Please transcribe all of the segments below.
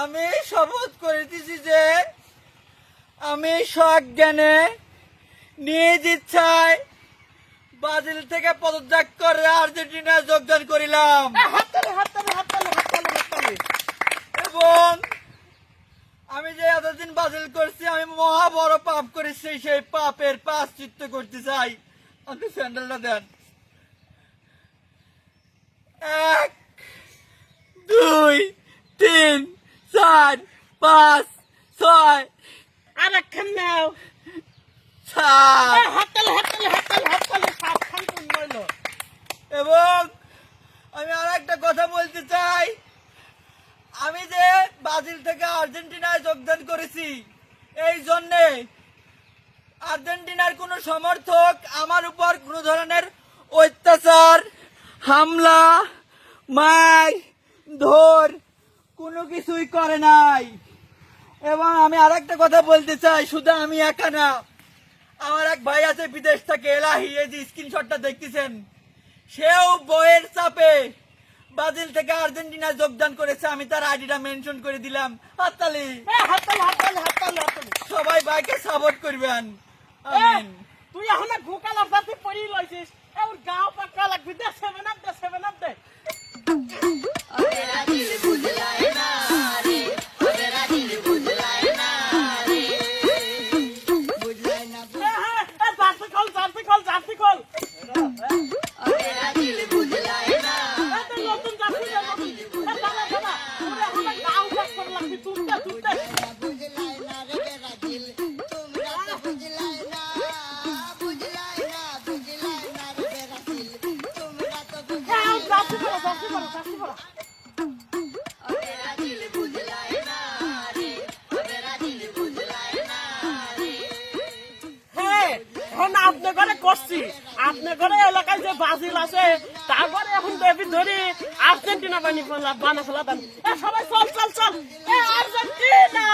আমি শপথ করিতেছি যে আমি সজ্ঞানে নিজ ইচ্ছায় ব্রাজিল থেকে পদত্যাগ করে আর্জেন্টিনায় যোগদান করিলাম এবং আমি যে এতদিন ব্রাজিল করছি আমি মহা বড় পাপ করেছি সেই পাপের প্রায়শ্চিত্ত করতে চাই। আমাকে স্যান্ডেলটা দেন। 1 2 3 4 5 6 আরেকখান নাও। 7 হাততালি এবং আমি আর একটা কথা বলতে চাই, আমি যে ব্রাজিল থেকে আর্জেন্টিনায় যোগদান করেছি এই জন্যে আর্জেন্টিনার কোনো সমর্থক আমার উপর কোনো ধরনের অত্যাচার, হামলা, মার ধর কোনো কিছুই করে নাই। এবং আমি আর একটা কথা বলতে চাই, শুধু আমি একা না, আমার এক ভাই আছে বিদেশ থেকে, এলাহি, এই যে স্ক্রিনশটটা দেখতেছেন, সেও বইয়ের চাপে ব্রাজিল থেকে আর্জেন্টিনা যোগদান করেছে। আমি তার আইডিটা মেনশন করে দিলাম। হাততালি। সবাই ভাইকে সাপোর্ট করবেন। আমিন। তুই এখন গোকালার সাথে পড়ি লইছিস ওর গাও পাকা লাগবি। দে 7 আপ দে। জার্সি খোল নতুন জার্সি গাও পাক করে লাগবি। তুলতে জার্সি করো। আপনি ঘরে করছি, আপনার ঘরে এলাকায় যে ব্রাজিল আছে তারপরে এখন বেবি ধরি আর্জেন্টিনা বানা ফেলা দেন। সবাই চল আর্জেন্টিনা।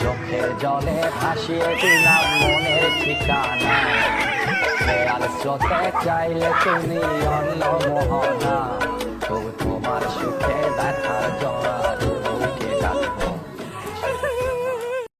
চোখের জলে ভাসিয়ে দিলাম মনের ঠিকানা, আর স্রোতে চাইলে তুমি অন্য মোহনা, তোমার সুখে দেখার জন্য